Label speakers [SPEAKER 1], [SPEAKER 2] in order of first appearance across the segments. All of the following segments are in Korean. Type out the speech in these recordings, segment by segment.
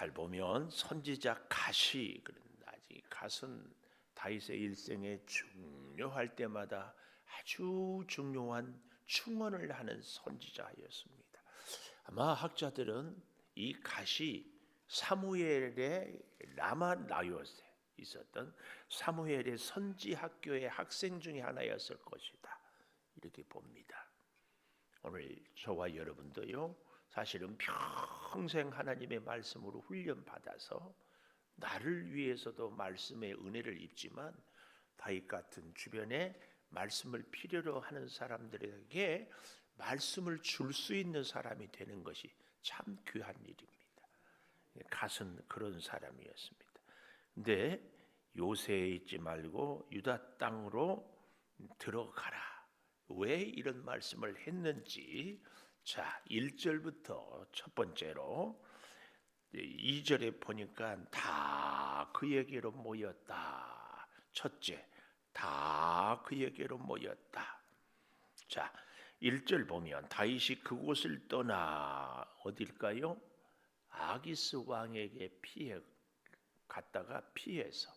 [SPEAKER 1] 잘 보면 선지자 갓이 그런다. 이 갓은 다윗의 일생에 중요할 때마다 아주 중요한 충언을 하는 선지자였습니다. 아마 학자들은 이 갓이 사무엘의 라마 나요스에 있었던 사무엘의 선지 학교의 학생 중에 하나였을 것이다, 이렇게 봅니다. 오늘 저와 여러분도요, 사실은 평생 하나님의 말씀으로 훈련받아서 나를 위해서도 말씀의 은혜를 입지만 다윗 같은 주변에 말씀을 필요로 하는 사람들에게 말씀을 줄 수 있는 사람이 되는 것이 참 귀한 일입니다. 갓은 그런 사람이었습니다. 근데 요새에 있지 말고 유다 땅으로 들어가라, 왜 이런 말씀을 했는지, 자 1절부터 첫 번째로 2절에 보니까 다 그에게로 모였다. 첫째, 다 그에게로 모였다. 자 1절 보면 다윗이 그곳을 떠나 어딜까요? 아기스 왕에게 갔다가 피해서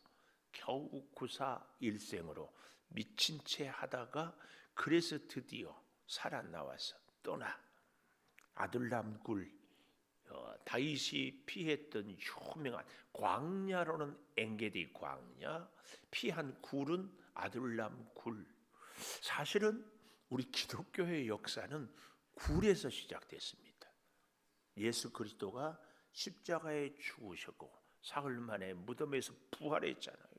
[SPEAKER 1] 겨우 구사 일생으로 미친 채 하다가 그래서 드디어 살아나와서 떠나 아둘람 굴, 다윗이 피했던 유명한 광야로는 엔게디 광야, 피한 굴은 아둘람 굴. 사실은 우리 기독교의 역사는 굴에서 시작됐습니다. 예수 그리스도가 십자가에 죽으셨고 사흘 만에 무덤에서 부활했잖아요.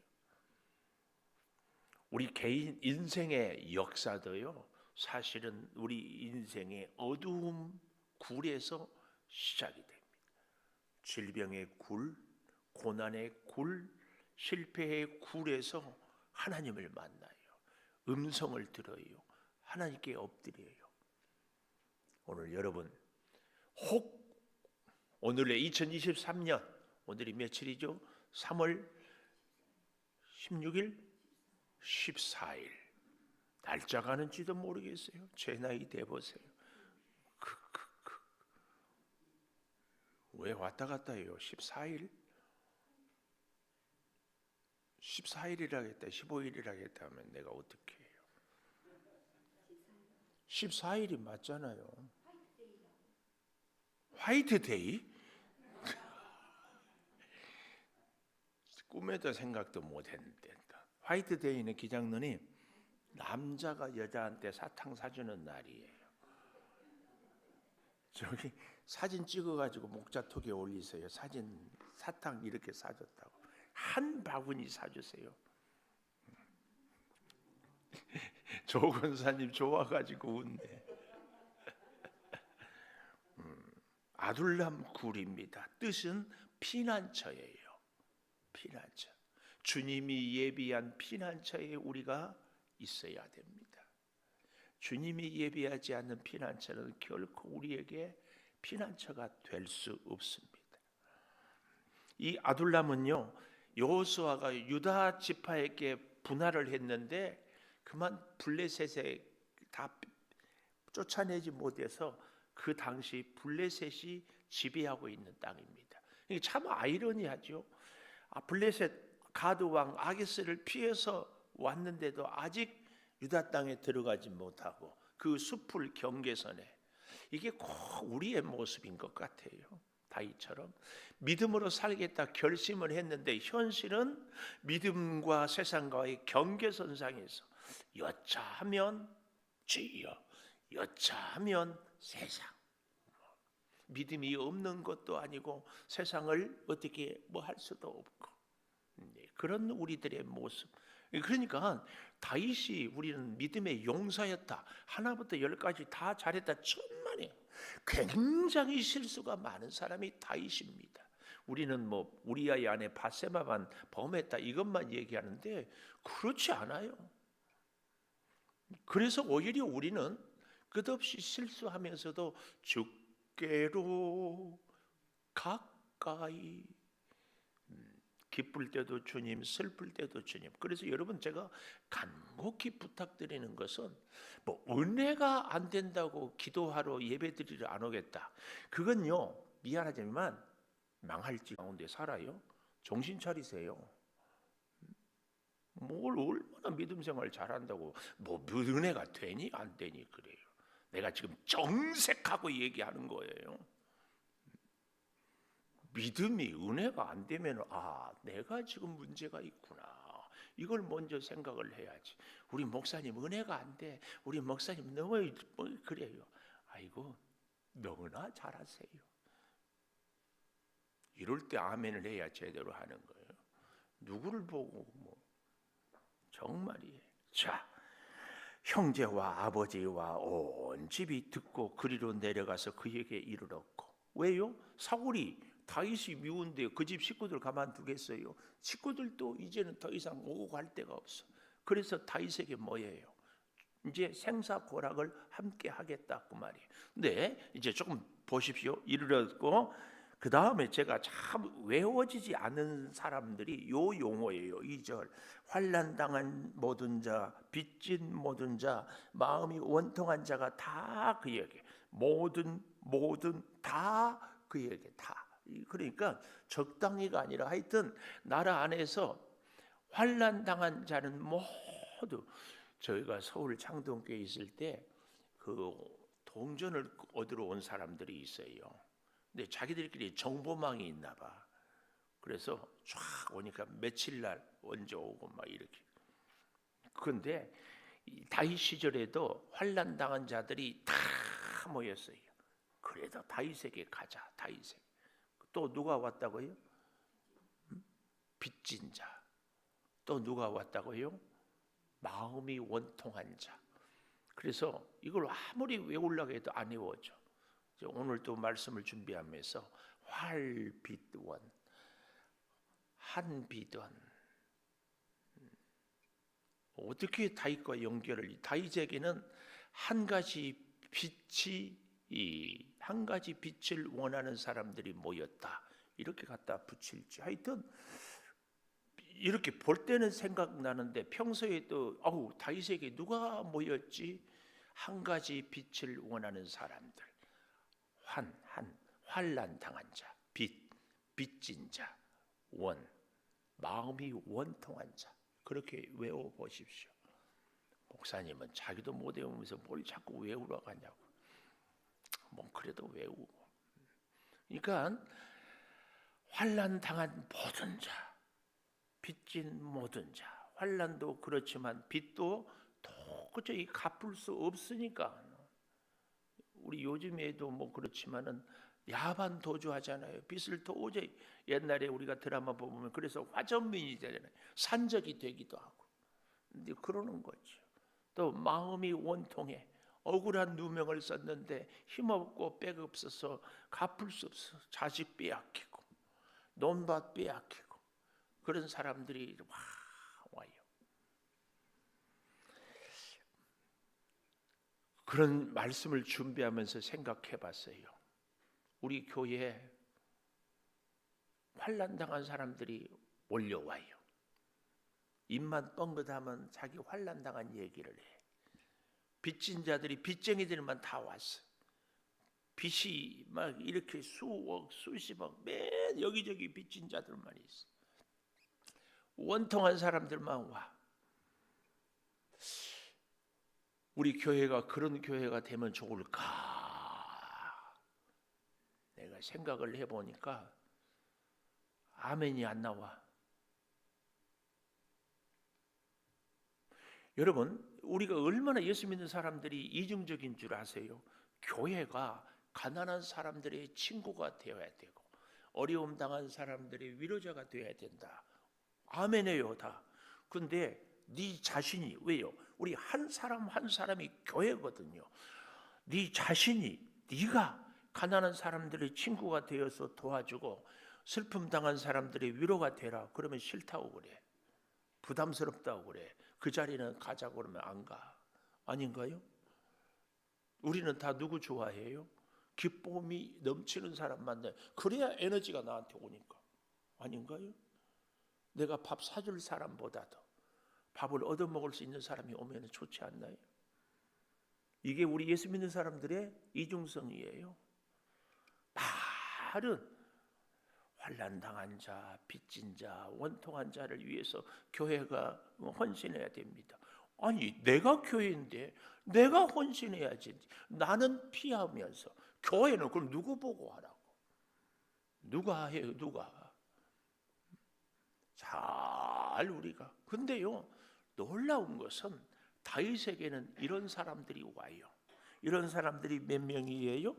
[SPEAKER 1] 우리 개인 인생의 역사도요, 사실은 우리 인생의 어두움 굴에서 시작이 됩니다. 질병의 굴, 고난의 굴, 실패의 굴에서 하나님을 만나요. 음성을 들어요. 하나님께 엎드려요. 오늘 여러분, 혹 오늘의 2023년, 오늘이 며칠이죠? 3월 16일, 14일. 날짜 가는지도 모르겠어요. 제 나이 돼보세요. 왜 왔다 갔다 해요? 14일? 14일이라 했다, 15일이라 했다 하면 내가 어떻게 해요? 14일이 맞잖아요. 화이트데이? 꿈에도 생각도 못했는데. 화이트데이는 기장로님, 남자가 여자한테 사탕 사주는 날이에요. 저기 사진 찍어가지고 목자톡에 올리세요. 사탕 이렇게 사줬다고 한 바구니 사주세요. 조 권사님 좋아가지고 웃네. 아둘람 굴입니다. 뜻은 피난처예요. 피난처. 주님이 예비한 피난처에 우리가 있어야 됩니다. 주님이 예비하지 않는 피난처는 결코 우리에게 피난처가 될 수 없습니다. 이 아둘람은요, 여호수아가 유다 지파에게 분할을 했는데 그만 블레셋에 다 쫓아내지 못해서 그 당시 블레셋이 지배하고 있는 땅입니다. 이게 참 아이러니하죠. 블레셋 가드 왕 아기스를 피해서 왔는데도 아직 유다 땅에 들어가지 못하고 그 숲을 경계선에, 이게 꼭 우리의 모습인 것 같아요. 다윗처럼 믿음으로 살겠다 결심을 했는데 현실은 믿음과 세상과의 경계선상에서 여차하면 주여, 여차하면 세상, 믿음이 없는 것도 아니고 세상을 어떻게 뭐 할 수도 없고, 그런 우리들의 모습. 그러니까 다윗이 우리는 믿음의 용사였다, 하나부터 열까지 다 잘했다, 천만에 굉장히 실수가 많은 사람이 다윗입니다. 우리는 뭐 우리아의 아내 바세바만 범했다 이것만 얘기하는데 그렇지 않아요. 그래서 오히려 우리는 끝없이 실수하면서도 주께로 가까이, 기쁠 때도 주님, 슬플 때도 주님. 그래서 여러분, 제가 간곡히 부탁드리는 것은 뭐 은혜가 안 된다고 기도하러 예배드리러 안 오겠다, 그건요 미안하지만 망할지 가운데 살아요? 정신 차리세요. 뭘 얼마나 믿음 생활 잘한다고 뭐 은혜가 되니 안 되니 그래요. 내가 지금 정색하고 얘기하는 거예요. 믿음이 은혜가 안 되면 내가 지금 문제가 있구나. 이걸 먼저 생각을 해야지. 우리 목사님 은혜가 안 돼. 우리 목사님 너무 그래요. 아이고 너무나 잘하세요. 이럴 때 아멘을 해야 제대로 하는 거예요. 누구를 보고 정말이에요. 자, 형제와 아버지와 온 집이 듣고 그리로 내려가서 그에게 이르렀고. 왜요? 사울이 다윗이 미운데 그 집 식구들 가만두겠어요? 식구들도 이제는 더 이상 오고 갈 데가 없어. 그래서 다윗에게 뭐예요? 이제 생사고락을 함께 하겠다 그 말이에요. 근데 이제 조금 보십시오. 이르렀고 그 다음에 제가 참 외워지지 않는 사람들이 요 용어예요. 2절 환난당한 모든 자, 빚진 모든 자, 마음이 원통한 자가 다 그에게 모든 다 그에게 다. 그러니까 적당히가 아니라 하여튼 나라 안에서 환난당한 자는 모두. 저희가 서울 창동교에 있을 때 그 동전을 얻으러 온 사람들이 있어요. 근데 자기들끼리 정보망이 있나 봐. 그래서 쫙 오니까 며칠 날 언제 오고 막 이렇게. 그런데 다윗 시절에도 환난 당한 자들이 다 모였어요. 그래도 다윗에게 가자. 다윗에게. 또 누가 왔다고요? 빚진 자. 또 누가 왔다고요? 마음이 원통한 자. 그래서 이걸 아무리 외우려고 해도 안 외워져. 오늘 또 말씀을 준비하면서 활빚원, 한빚원. 어떻게 다윗과 연결을? 다윗에게는 한 가지 빛을 원하는 사람들이 모였다. 이렇게 갖다 붙일지. 하여튼 이렇게 볼 때는 생각나는데 평소에 또 다윗에게 누가 모였지? 한 가지 빛을 원하는 사람들. 환난 당한 자, 빚진 자, 마음이 원통한 자. 그렇게 외워 보십시오. 목사님은 자기도 못 외우면서 뭘 자꾸 외우러 가냐고. 뭐 그래도 외우고. 그러니까 환난 당한 모든 자, 빚진 모든 자. 환난도 그렇지만 빚도 도저히 갚을 수 없으니까. 우리 요즘에도 뭐 그렇지만은 야반 도주하잖아요. 빚을 도저히. 옛날에 우리가 드라마 보면 그래서 화전민이 되잖아요. 산적이 되기도 하고. 근데 그러는 거죠. 또 마음이 원통해. 억울한 누명을 썼는데 힘없고 백 없어서 갚을 수 없어. 자식 빼앗기고 논밭 빼앗기고 그런 사람들이 와요. 그런 말씀을 준비하면서 생각해 봤어요. 우리 교회에 환난당한 사람들이 몰려와요. 입만 뻥긋하면 자기 환난당한 얘기를 해. 빚진 자들이 빚쟁이들만 다 왔어. 빚이 막 이렇게 수억 수십억 맨 여기저기 빚진 자들만 있어. 원통한 사람들만 와. 우리 교회가 그런 교회가 되면 좋을까? 내가 생각을 해보니까 아멘이 안 나와. 여러분, 우리가 얼마나 예수 믿는 사람들이 이중적인 줄 아세요? 교회가 가난한 사람들의 친구가 되어야 되고 어려움 당한 사람들의 위로자가 되어야 된다. 아멘해요 다. 근데 네 자신이 왜요? 우리 한 사람 한 사람이 교회거든요. 네 자신이 네가 가난한 사람들의 친구가 되어서 도와주고 슬픔 당한 사람들의 위로가 되라. 그러면 싫다고 그래. 부담스럽다고 그래. 그 자리는 가자고 그러면 안 가. 아닌가요? 우리는 다 누구 좋아해요? 기쁨이 넘치는 사람 만나요. 그래야 에너지가 나한테 오니까. 아닌가요? 내가 밥 사줄 사람보다도 밥을 얻어먹을 수 있는 사람이 오면 좋지 않나요? 이게 우리 예수 믿는 사람들의 이중성이에요. 말은 환난당한 자, 빚진 자, 원통한 자를 위해서 교회가 헌신해야 됩니다. 아니 내가 교회인데 내가 헌신해야지. 나는 피하면서 교회는 그럼 누구 보고 하라고? 누가 해요? 누가? 잘 우리가. 근데요 놀라운 것은 다윗에게는 이런 사람들이 와요. 이런 사람들이 몇 명이에요?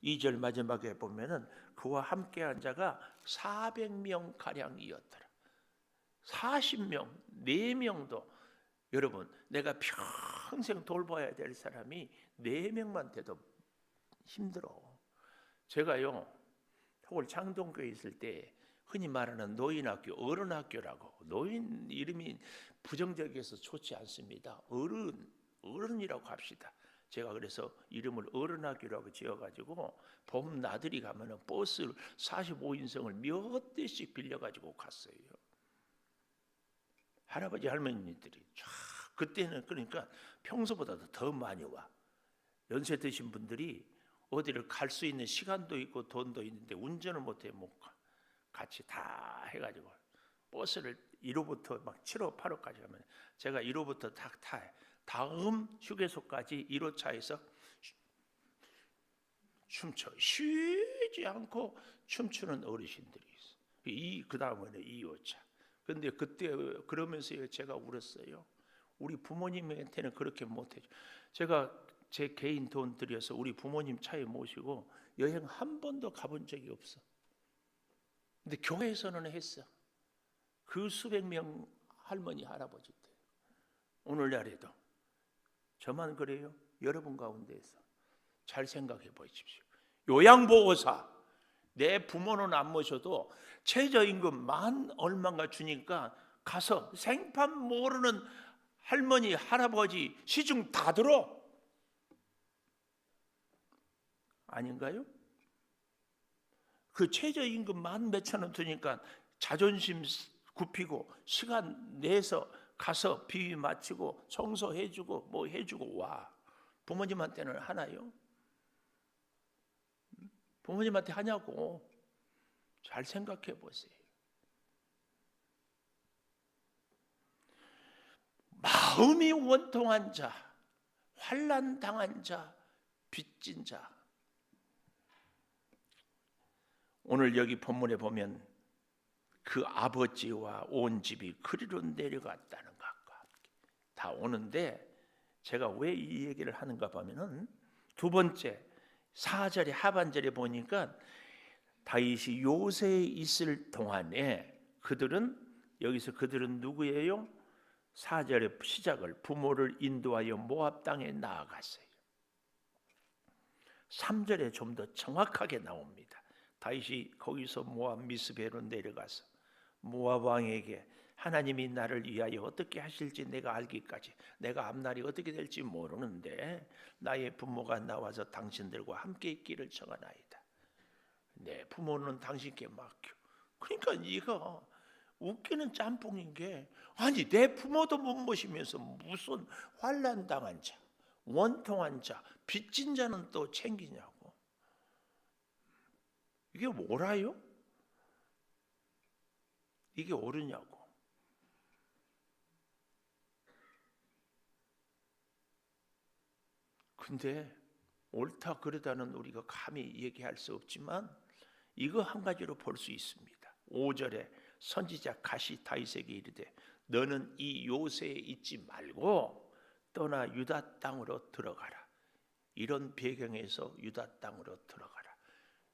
[SPEAKER 1] 2절 마지막에 보면은 그와 함께한 자가 400명 가량이었더라. 40명, 4명도 여러분 내가 평생 돌봐야 될 사람이 4명만 돼도 힘들어. 제가요 서울 창동교에 있을 때 흔히 말하는 노인학교, 어른학교라고, 노인 이름이 부정적이어서 좋지 않습니다. 어른이라고 합시다. 제가 그래서 이름을 어른학교라고 지어가지고 봄 나들이 가면은 버스 45인승을 몇 대씩 빌려가지고 갔어요. 할아버지 할머니들이 쫙 그때는 그러니까 평소보다도 더 많이 와. 연세 드신 분들이 어디를 갈 수 있는 시간도 있고 돈도 있는데 운전을 못해 못 가. 같이 다 해가지고 버스를 1호부터 막 7호, 8호까지 가면 제가 1호부터 딱 타요. 다음 휴게소까지 1호차에서 춤춰 쉬지 않고 춤추는 어르신들이 있어. 그 다음에는 2호차. 근데 그때 그러면서 제가 울었어요. 우리 부모님한테는 그렇게 못해줘. 제가 제 개인 돈 들여서 우리 부모님 차에 모시고 여행 한 번도 가본 적이 없어. 근데 교회에서는 했어. 그 수백 명 할머니 할아버지들. 오늘날에도 저만 그래요? 여러분 가운데에서 잘 생각해 보십시오. 요양보호사 내 부모는 안 모셔도 최저임금 만 얼마가 주니까 가서 생판 모르는 할머니 할아버지 시중 다 들어. 아닌가요? 그 최저임금 만 몇천 원 드니까 자존심 굽히고 시간 내서 가서 비위 맞추고 청소해주고 뭐 해주고 와. 부모님한테는 하나요? 부모님한테 하냐고. 잘 생각해 보세요. 마음이 원통한 자, 환난 당한 자, 빚진 자. 오늘 여기 본문에 보면 그 아버지와 온 집이 그리로 내려갔다는 것과 함께 다 오는데 제가 왜 이 얘기를 하는가 보면은 두 번째 4절의 하반절에 보니까 다윗이 요새에 있을 동안에 여기서 그들은 누구예요? 4절의 시작을 부모를 인도하여 모압 땅에 나아갔어요. 3절에 좀 더 정확하게 나옵니다. 다윗이 거기서 모압 미스베로 내려가서 모압 왕에게 하나님이 나를 위하여 어떻게 하실지 내가 알기까지 내가 앞날이 어떻게 될지 모르는데 나의 부모가 나와서 당신들과 함께 있기를 청하나이다. 내 부모는 당신께 맡겨. 그러니까 이거 웃기는 짬뽕인 게 아니 내 부모도 못 모시면서 무슨 환난 당한 자, 원통한 자, 빚진 자는 또 챙기냐고. 이게 뭐라요? 이게 옳으냐고. 근데 옳다 그러다는 우리가 감히 얘기할 수 없지만 이거 한 가지로 볼 수 있습니다. 5절에 선지자 갓이 다윗에게 이르되 너는 이 요새에 있지 말고 떠나 유다 땅으로 들어가라. 이런 배경에서 유다 땅으로 들어가라.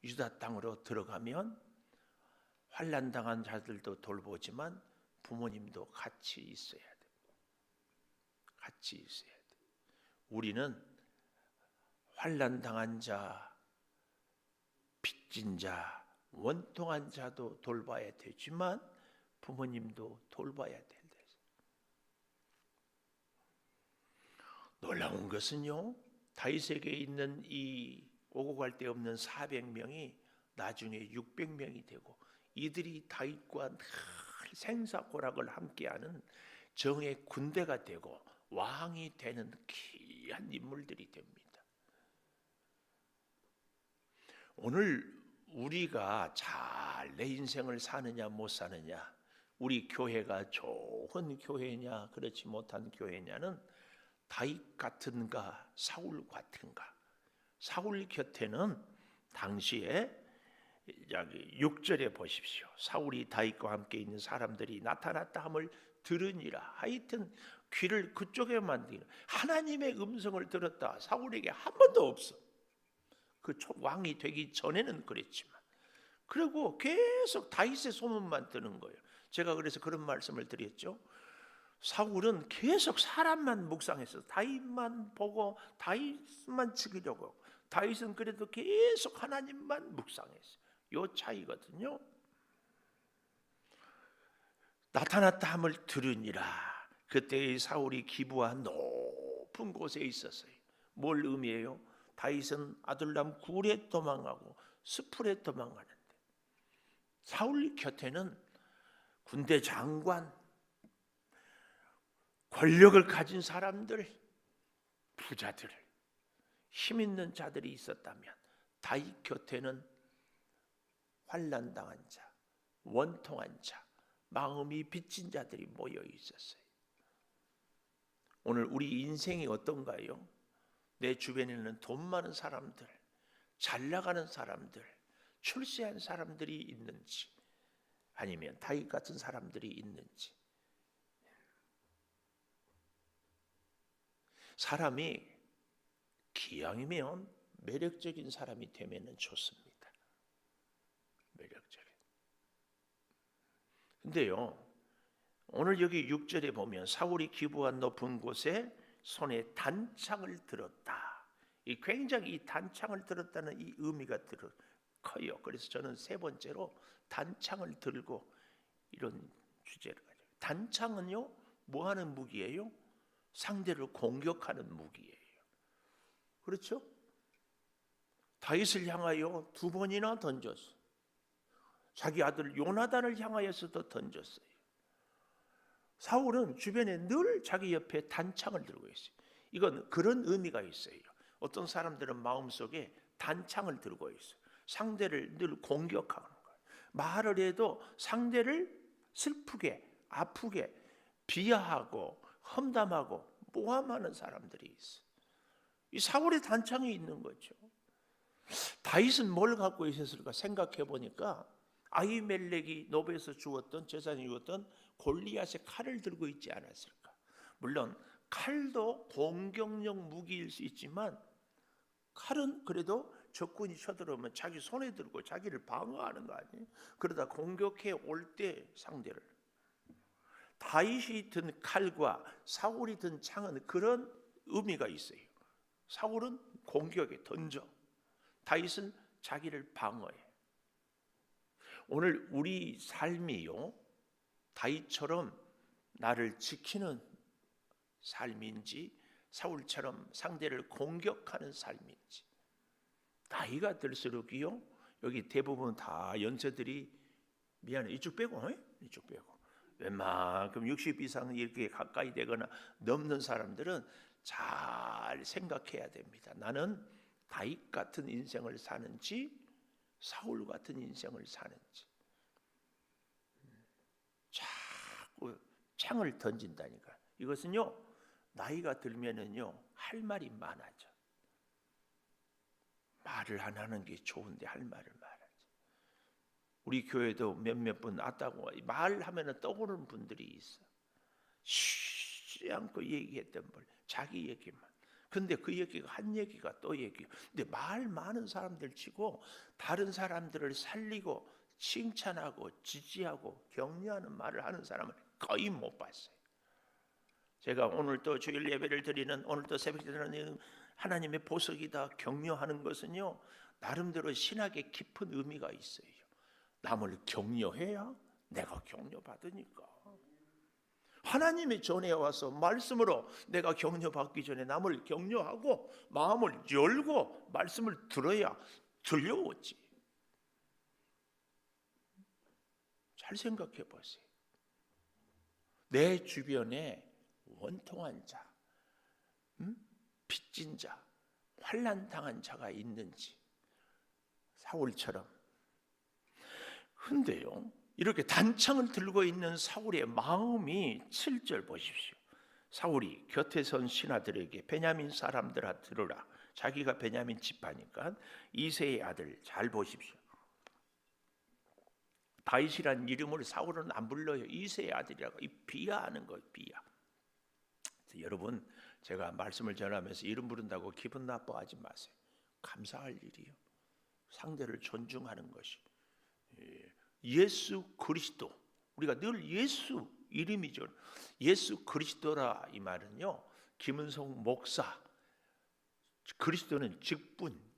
[SPEAKER 1] 유다 땅으로 들어가면 환난 당한 자들도 돌보지만 부모님도 같이 있어야 돼. 같이 있어야 돼. 우리는 환난 당한 자, 빚진 자, 원통한 자도 돌봐야 되지만 부모님도 돌봐야 된다. 놀라운 것은요, 다윗에게 있는 이 오고 갈 데 없는 400명이 나중에 600명이 되고 이들이 다윗과 늘 생사고락을 함께하는 정의 군대가 되고 왕이 되는 귀한 인물들이 됩니다. 오늘 우리가 잘 내 인생을 사느냐 못 사느냐, 우리 교회가 좋은 교회냐 그렇지 못한 교회냐는 다윗 같은가 사울 같은가. 사울 곁에는 당시에 여기 6절에 보십시오. 사울이 다윗과 함께 있는 사람들이 나타났다 함을 들으니라. 하여튼 귀를 그쪽에 만드는 하나님의 음성을 들었다. 사울에게 한 번도 없어. 그 왕이 되기 전에는 그랬지만, 그리고 계속 다윗의 소문만 듣는 거예요. 제가 그래서 그런 말씀을 드렸죠. 사울은 계속 사람만 묵상했어. 다윗만 보고 다윗만 죽이려고. 다윗은 그래도 계속 하나님만 묵상했어요. 요 차이거든요. 나타났다 함을 들으니라. 그때의 사울이 기브와 높은 곳에 있었어요. 뭘 의미해요? 다윗은 아둘람 굴에 도망가고 숲에 도망가는데, 사울 곁에는 군대 장관, 권력을 가진 사람들, 부자들, 힘 있는 자들이 있었다면 다윗 곁에는 환난당한 자, 원통한 자, 마음이 빚진 자들이 모여 있었어요. 오늘 우리 인생이 어떤가요? 내 주변에는 돈 많은 사람들, 잘 나가는 사람들, 출세한 사람들이 있는지, 아니면 다윗 같은 사람들이 있는지. 사람이 기왕이면 매력적인 사람이 되면 좋습니다. 매력적인. 근데요, 오늘 여기 6절에 보면 사울이 기브와 높은 곳에 손에 단창을 들었다. 이 굉장히 이 단창을 들었다는 이 의미가 커요. 그래서 저는 세 번째로 단창을 들고 이런 주제를 가져요. 단창은요, 뭐 하는 무기예요? 상대를 공격하는 무기예요. 그렇죠? 다윗을 향하여 2번이나 던졌어. 자기 아들 요나단을 향하여서도 던졌어요. 사울은 주변에 늘 자기 옆에 단창을 들고 있어요. 이건 그런 의미가 있어요. 어떤 사람들은 마음속에 단창을 들고 있어요. 상대를 늘 공격하는 거예요. 말을 해도 상대를 슬프게, 아프게, 비하하고 험담하고 모함하는 사람들이 있어요. 이 사울의 단창이 있는 거죠. 다윗은 뭘 갖고 있었을까 생각해 보니까 아히멜렉이 노베에서 주었던, 제사장이 주었던 골리앗의 칼을 들고 있지 않았을까. 물론 칼도 공격용 무기일 수 있지만 칼은 그래도 적군이 쳐들어오면 자기 손에 들고 자기를 방어하는 거 아니에요? 그러다 공격해 올 때 상대를. 다윗이 든 칼과 사울이 든 창은 그런 의미가 있어요. 사울은 공격에 던져, 다윗은 자기를 방어해. 오늘 우리 삶이요, 다윗처럼 나를 지키는 삶인지 사울처럼 상대를 공격하는 삶인지. 나이가 들수록이요, 여기 대부분 다 연세들이, 미안해 이쪽 빼고, 이쪽 빼고, 웬만큼 60 이상 이렇게 가까이 되거나 넘는 사람들은 잘 생각해야 됩니다. 나는 다윗 같은 인생을 사는지 사울 같은 인생을 사는지. 자꾸 창을 던진다니까. 이것은요, 나이가 들면은요 할 말이 많아져. 말을 안 하는 게 좋은데 할 말을 말하지. 우리 교회도 몇몇 분 왔다고 말하면은 떠오르는 분들이 있어. 쉬지 않고 얘기했던 분, 자기 얘기만. 근데 그 얘기가 한 얘기가 또 얘기야. 근데 말 많은 사람들 치고 다른 사람들을 살리고 칭찬하고 지지하고 격려하는 말을 하는 사람은 거의 못 봤어요. 제가 오늘 또 주일 예배를 드리는, 오늘 또 새벽 드리는 하나님의 보석이다 격려하는 것은요, 나름대로 신학의 깊은 의미가 있어요. 남을 격려해야 내가 격려받으니까. 하나님의 전에 와서 말씀으로 내가 격려받기 전에 남을 격려하고 마음을 열고 말씀을 들어야 들려오지. 잘 생각해 보세요. 내 주변에 원통한 자, 빚진 자, 환난 당한 자가 있는지. 사울처럼 근데요, 이렇게 단창을 들고 있는 사울의 마음이 7절 보십시오. 사울이 곁에 선 신하들에게 베냐민 사람들아 들으라. 자기가 베냐민 지파니까 이새의 아들 잘 보십시오. 다윗이란 이름을 사울은 안 불러요. 이새의 아들이라고. 이 비하하는 거예요. 비하. 여러분, 제가 말씀을 전하면서 이름 부른다고 기분 나빠하지 마세요. 감사할 일이요. 상대를 존중하는 것이. 예수 그리스도. 우리가 늘 예수 이름이죠. 예수 그리스도라 이 말은요, 김은성 목사, 그리스도는 직분.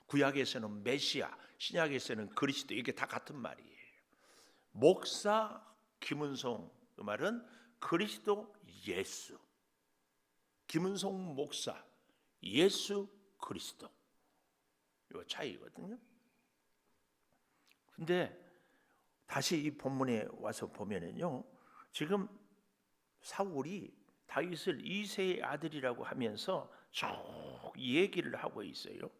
[SPEAKER 1] 구약에서는 메시아, 신약에서는 그리스도, 이게 다 같은 말이에요. 목사 김은성 그 말은 그리스도 예수. 김은성 목사 예수 그리스도, 이 차이거든요. 근데 다시 이 본문에 와서 보면은요, 지금 사울이 다윗을 이새의 아들이라고 하면서 쭉 얘기를 하고 있어요.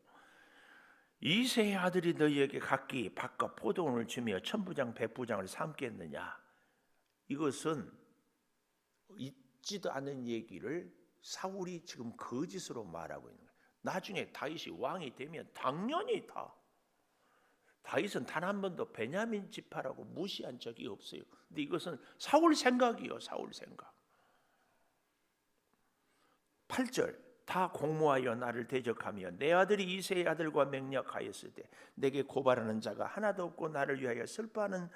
[SPEAKER 1] 이새의 아들이 너희에게 각기 밭과 포도원을 주며 천부장 백부장을 삼겠느냐. 이것은 있지도 않은 얘기를 사울이 지금 거짓으로 말하고 있는 거예요. 나중에 다윗이 왕이 되면 당연히 다윗은 단 한 번도 베냐민 지파라고 무시한 적이 없어요. 근데 이것은 사울 생각이요. 사울 생각. 8절 다 공모하여 나를 대적하며 내 아들이 이새의 아들과 맹약하였을 때 내게 고발하는 자가 하나도 없고 나를 위하여 슬퍼하는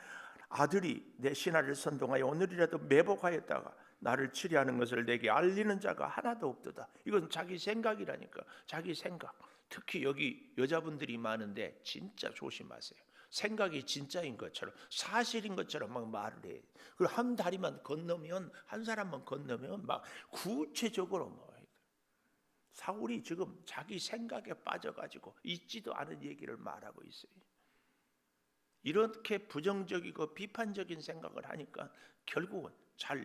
[SPEAKER 1] 아들이 내 신하를 선동하여 오늘이라도 매복하였다가 나를 치리하는 것을 내게 알리는 자가 하나도 없도다. 이건 자기 생각이라니까. 자기 생각. 특히 여기 여자분들이 많은데 진짜 조심하세요. 생각이 진짜인 것처럼 사실인 것처럼 막 말을 해. 그리고 한 다리만 건너면, 한 사람만 건너면 막 구체적으로 뭐. 사울이 지금 자기 생각에 빠져가지고 있지도 않은 얘기를 말하고 있어요. 이렇게 부정적이고 비판적인 생각을 하니까 결국은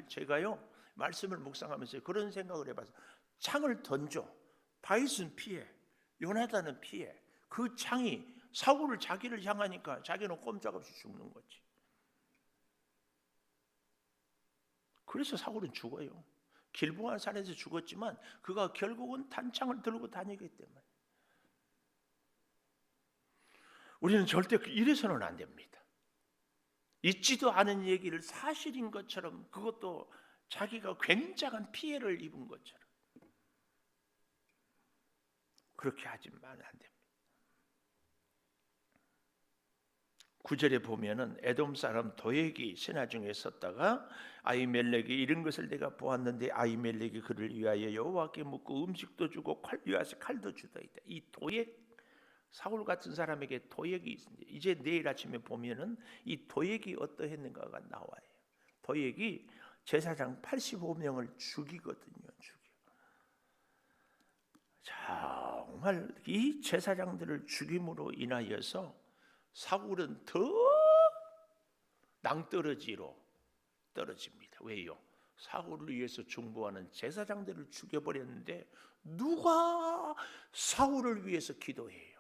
[SPEAKER 1] 제가요 말씀을 묵상하면서 그런 생각을 해봐서 창을 던져. 다윗은 피해, 요나단은 피해. 그 창이 사울을 자기를 향하니까 자기는 꼼짝없이 죽는 거지. 그래서 사울은 죽어요. 길보아 산에서 죽었지만 그가 결국은 단창을 들고 다니기 때문에. 우리는 절대 이래서는 안 됩니다. 있지도 않은 얘기를 사실인 것처럼, 그것도 자기가 굉장한 피해를 입은 것처럼 그렇게 하지만 안 됩니다. 9절에 보면은 에돔 사람 도액이 신하 중에 섰다가 아히멜렉이 이런 것을 내가 보았는데 아히멜렉이 그를 위하여 여호와께 묻고 음식도 주고 위하서 칼도 주더이다. 이 도액, 사울 같은 사람에게 도액이 있습니다. 이제 내일 아침에 보면은 이 도액이 어떠했는가가 나와요. 도액이 제사장 85명을 죽이거든요. 정말 이 제사장들을 죽임으로 인하여서 사울은 더 낭떠러지로 떨어집니다. 왜요? 사울을 위해서 중보하는 제사장들을 죽여버렸는데 누가 사울을 위해서 기도해요?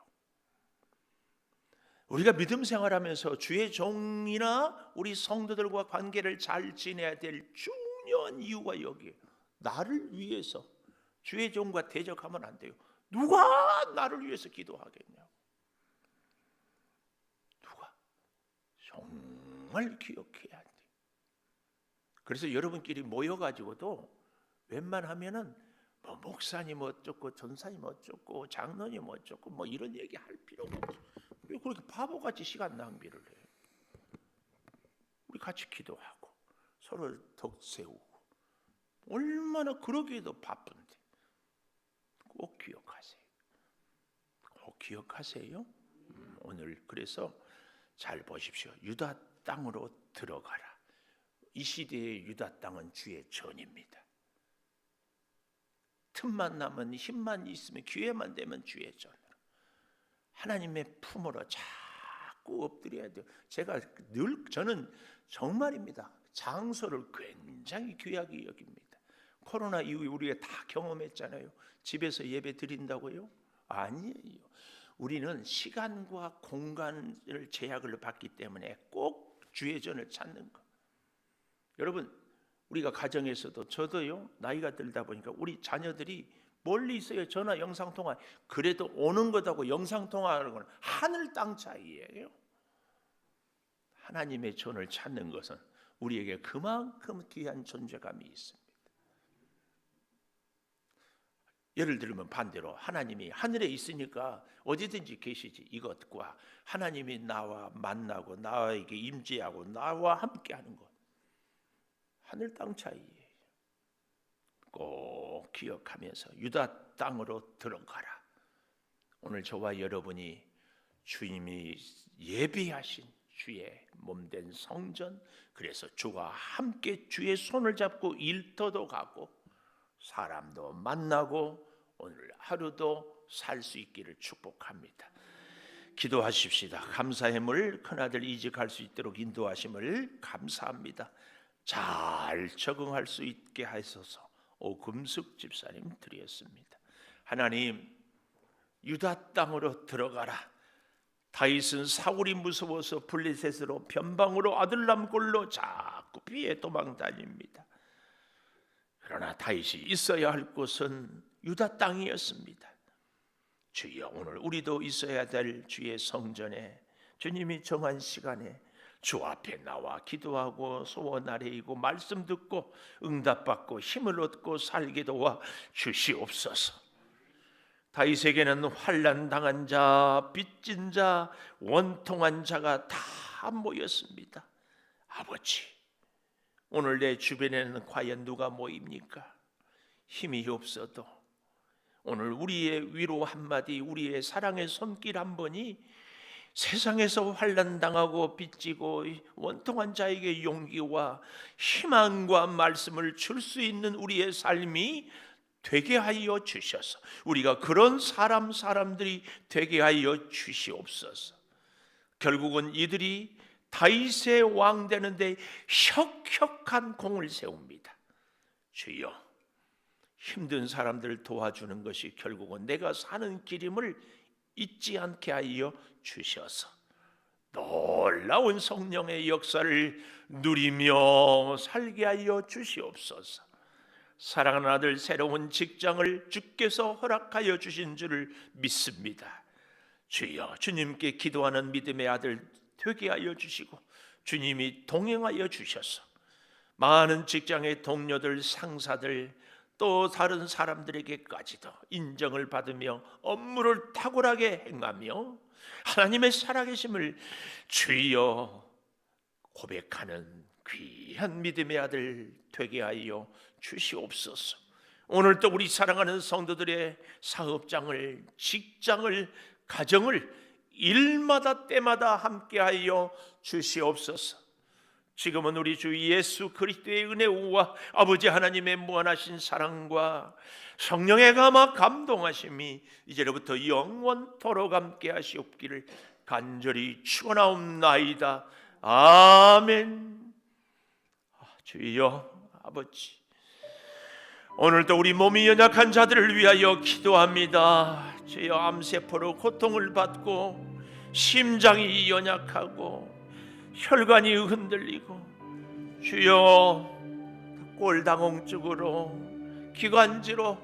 [SPEAKER 1] 우리가 믿음 생활하면서 주의 종이나 우리 성도들과 관계를 잘 지내야 될 중요한 이유가 여기에요. 나를 위해서 주의 종과 대적하면 안 돼요. 누가 나를 위해서 기도하겠냐고. 누가? 정말 기억해야 돼. 그래서 여러분끼리 모여가지고도 웬만하면은 뭐 목사님 어쩌고 전사님 어쩌고 장로님 어쩌고 뭐 이런 얘기 할 필요가 없어. 왜 그렇게 바보같이 시간 낭비를 해? 우리 같이 기도하고 서로 덕 세우고 얼마나 그러기에도 바쁜데 꼭 기억하세요. 꼭 기억하세요. 오늘 그래서 잘 보십시오. 유다 땅으로 들어가라. 이 시대의 유다 땅은 주의 전입니다. 틈만 나면, 힘만 있으면, 기회만 되면 주의 전으로 하나님의 품으로 자꾸 엎드려야 돼요. 저는 정말입니다. 장소를 굉장히 귀하게 여깁니다. 코로나 이후에 우리가 다 경험했잖아요. 집에서 예배 드린다고요? 아니에요. 우리는 시간과 공간을 제약을 받기 때문에 꼭 주의 전을 찾는 것. 여러분, 우리가 가정에서도 저도요, 나이가 들다 보니까 우리 자녀들이 멀리 있어요. 전화 영상통화. 그래도 오는 것하고 영상통화하는 건 하늘 땅 차이예요. 하나님의 전을 찾는 것은 우리에게 그만큼 귀한 존재감이 있습니다. 예를 들면 반대로 하나님이 하늘에 있으니까 어디든지 계시지. 이것과 하나님이 나와 만나고 나에게 임재하고 나와 함께하는 것, 하늘 땅 차이예요. 꼭 기억하면서 유다 땅으로 들어가라. 오늘 저와 여러분이 주님이 예비하신 주의 몸된 성전, 그래서 주와 함께 주의 손을 잡고 일터도 가고 사람도 만나고 오늘 하루도 살 수 있기를 축복합니다. 기도하십시다. 감사의 물 큰아들 이직할 수 있도록 인도하심을 감사합니다. 잘 적응할 수 있게 하소서. 오금숙 집사님 드렸습니다. 하나님, 유다 땅으로 들어가라. 다윗은 사울이 무서워서 블레셋으로 변방으로 아들람 굴로 자꾸 피해 도망 다닙니다. 그러나 다윗이 있어야 할 곳은 유다 땅이었습니다. 주여, 오늘 우리도 있어야 될 주의 성전에 주님이 정한 시간에 주 앞에 나와 기도하고 소원 아뢰이고 말씀 듣고 응답받고 힘을 얻고 살게 도와 주시옵소서. 다윗에게는 환난 당한 자, 빚진 자, 원통한 자가 다 모였습니다. 아버지, 오늘 내 주변에는 과연 누가 모입니까? 힘이 없어도 오늘 우리의 위로 한마디, 우리의 사랑의 손길 한 번이 세상에서 환난당하고 빚지고 원통한 자에게 용기와 희망과 말씀을 줄 수 있는 우리의 삶이 되게 하여 주셔서 우리가 그런 사람들이 되게 하여 주시옵소서. 결국은 이들이 다윗의 왕 되는데 혁혁한 공을 세웁니다. 주여, 힘든 사람들 도와주는 것이 결국은 내가 사는 길임을 잊지 않게 하여 주셔서 놀라운 성령의 역사를 누리며 살게 하여 주시옵소서. 사랑하는 아들, 새로운 직장을 주께서 허락하여 주신 줄을 믿습니다. 주여, 주님께 기도하는 믿음의 아들 되게 하여 주시고 주님이 동행하여 주셔서 많은 직장의 동료들, 상사들, 또 다른 사람들에게까지도 인정을 받으며 업무를 탁월하게 행하며 하나님의 살아계심을 주여 고백하는 귀한 믿음의 아들 되게 하여 주시옵소서. 오늘 또 우리 사랑하는 성도들의 사업장을, 직장을, 가정을 일마다 때마다 함께하여 주시옵소서. 지금은 우리 주 예수 그리스도의 은혜와 아버지 하나님의 무한하신 사랑과 성령의 감화 감동하심이 이제로부터 영원토록 함께 하시옵기를 간절히 축원하옵나이다. 아멘. 주여, 아버지, 오늘도 우리 몸이 연약한 자들을 위하여 기도합니다. 주여, 암세포로 고통을 받고 심장이 연약하고 혈관이 흔들리고 주여 꼴당홍증으로 기관지로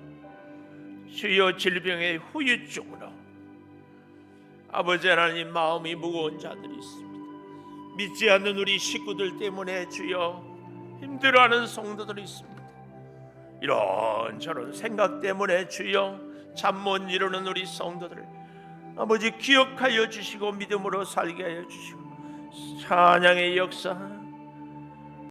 [SPEAKER 1] 주여 질병의 후유증으로 아버지 하나님 마음이 무거운 자들이 있습니다. 믿지 않는 우리 식구들 때문에 주여 힘들어하는 성도들이 있습니다. 이런저런 생각 때문에 주여 잠 못 이루는 우리 성도들을 아버지 기억하여 주시고 믿음으로 살게 하여 주시고 찬양의 역사